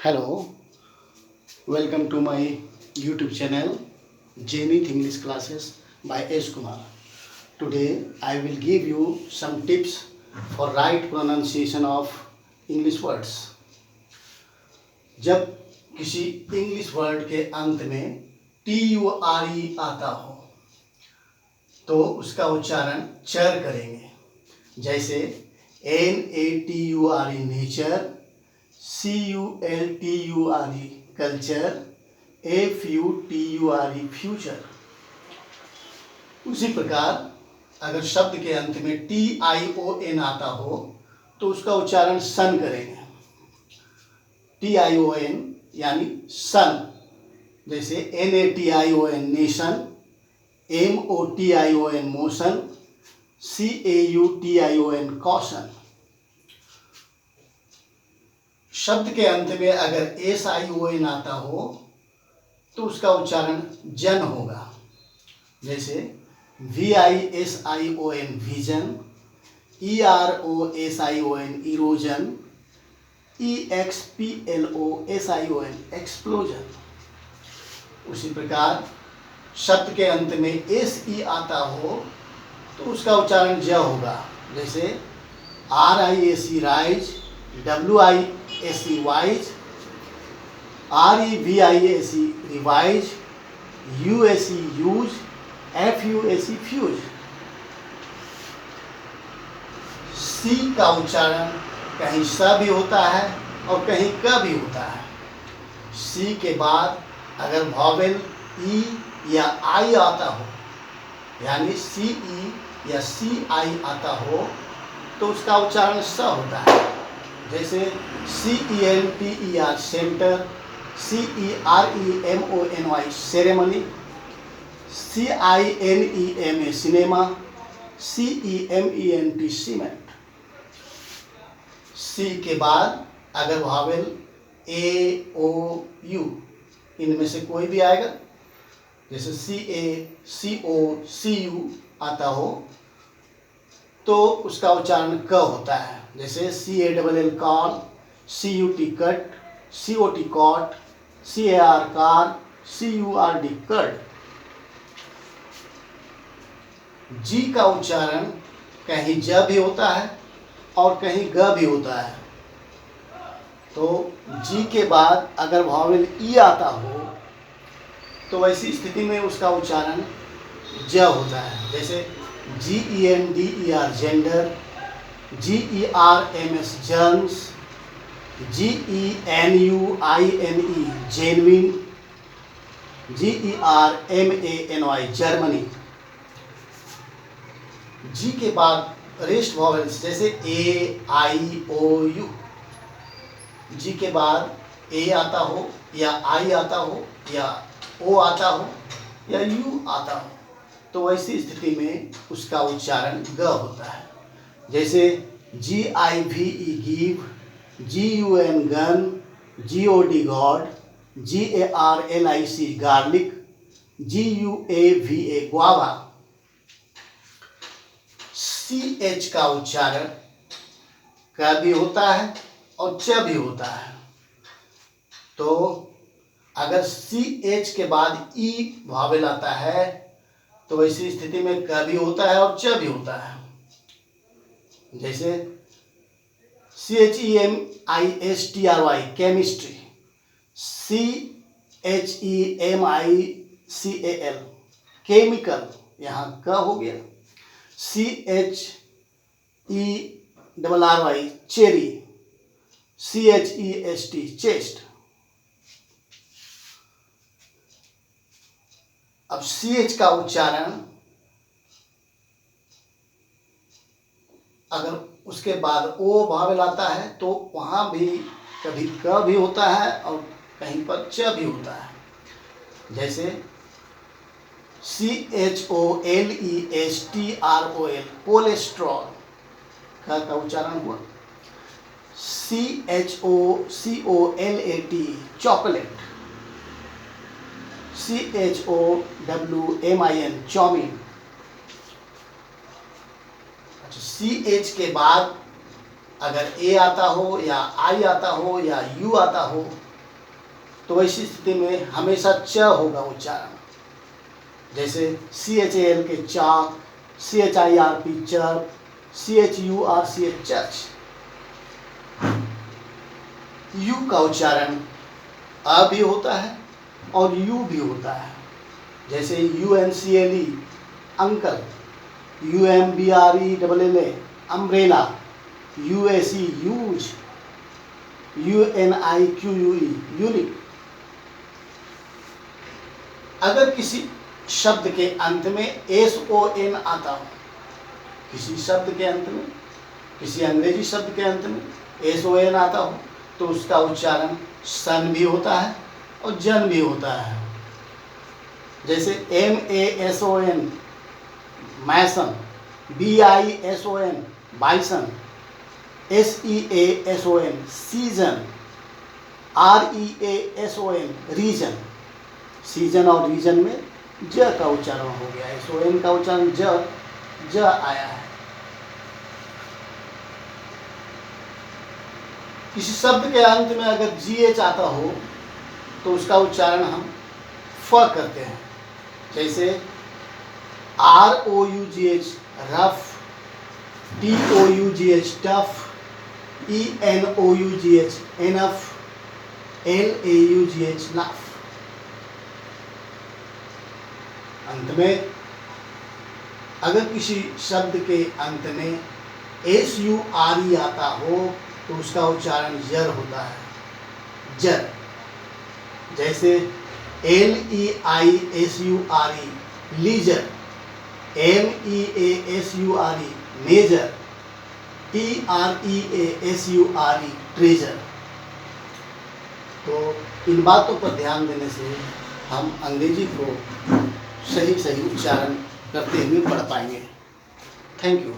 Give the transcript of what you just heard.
Hello, welcome to my YouTube channel Zenith English Classes by S. Kumar. Today I will give you some tips for right pronunciation of English words. जब किसी English word के अंत में TURE आता हो तो उसका उच्चारण चर करेंगे, जैसे NATURE nature, CULTURE culture, FUTURE future. उसी प्रकार अगर शब्द के अंत में TION आता हो तो उसका उच्चारण सन करेंगे, TION यानी सन, जैसे NATION nation, MOTION motion, CAUTION caution. शब्द के अंत में अगर SION आता हो तो उसका उच्चारण जन होगा, जैसे VISION vision, EROSION erosion, EXPLOSION explosion. उसी प्रकार शब्द के अंत में SE आता हो तो उसका उच्चारण ज होगा, जैसे RISE rise, WISE wise, REVISE revise, USE use, FUSE fuse. C का उच्चारण कहीं स भी होता है और कहीं क भी होता है। सी के बाद अगर वॉवेल ई या आई आता हो, यानी CE या CI आता हो तो उसका उच्चारण स होता है, जैसे CENTER centre, CEREMONY ceremony, CINEMA cinema, CEMENT cement. C के बाद अगर वॉवेल AOU इनमें से कोई भी आएगा, जैसे CA CO CU आता हो तो उसका उच्चारण क होता है, जैसे CALL call, CUT cut, COT cot, CAR car, CURD curd. G का उच्चारण कहीं ज भी होता है और कहीं ग भी होता है, तो जी के बाद अगर वॉवेल ई आता हो तो वैसी स्थिति में उसका उच्चारण ज होता है, जैसे GENDER gender, GERMS germs, GENUINE genuine, GERMANY Germany. G के बाद रेस्ट वॉवेल्स जैसे A I O U, G के बाद A आता हो या I आता हो या O आता हो या U आता हो तो वैसी स्थिति में उसका उच्चारण ग होता है, जैसे GIVE give, GUN gun, GOD God, GARLIC garlic, GUAVA guava. CH का उच्चारण क भी होता है और च भी होता है, तो अगर CH के बाद E वॉवेल आता है तो वैसी स्थिति में क भी होता है और च भी होता है, जैसे CHEMISTRY केमिस्ट्री, CHEMICAL केमिकल, यहाँ क हो गया, CHERRY चेरी, CHEST चेस्ट। अब CH का उच्चारण अगर उसके बाद O वॉवेल आता है तो वहाँ भी कभी क भी होता है और कहीं पर च भी होता है, जैसे CHOLESTROL कोलेस्ट्रॉल का उच्चारण हुआ, CHOCOLAT chocolate, CHOWMIN chow mein. CH के बाद अगर ए आता हो या आई आता हो या यू आता हो तो वैसी स्थिति में हमेशा च होगा उच्चारण। जैसे CHAL के चाक, CHIRP chirp, CHURC church. You का उच्चारण अ भी होता है और यू भी होता है। जैसे UNCLE uncle, UMBRELLA umbrella, UAC use, UNIQUE unique. अगर किसी शब्द के अंत में SON आता हो, किसी शब्द के अंत में, किसी अंग्रेजी शब्द के अंत में SON आता हो, तो उसका उच्चारण सन भी होता है और जन भी होता है। जैसे MASON mason, BISON bison, SEASON season, REASON reason. Season और रीजन में ज का उच्चारण हो गया है, SON का उच्चारण ज आया है। किसी शब्द के अंत में अगर GH आता हो तो उसका उच्चारण हम फ करते हैं। जैसे ROUGH rough, TOUGH tough, ENOUGH enough, LAUGH laugh. अंत में अगर किसी शब्द के अंत में SURE आता हो तो उसका उच्चारण यर होता है, जर। जैसे LEISURE leisure, MEASURE measure, TREASURE treasure. तो इन बातों पर ध्यान देने से हम अंग्रेजी को सही उच्चारण करते हुए पढ़ पाएंगे। Thank you.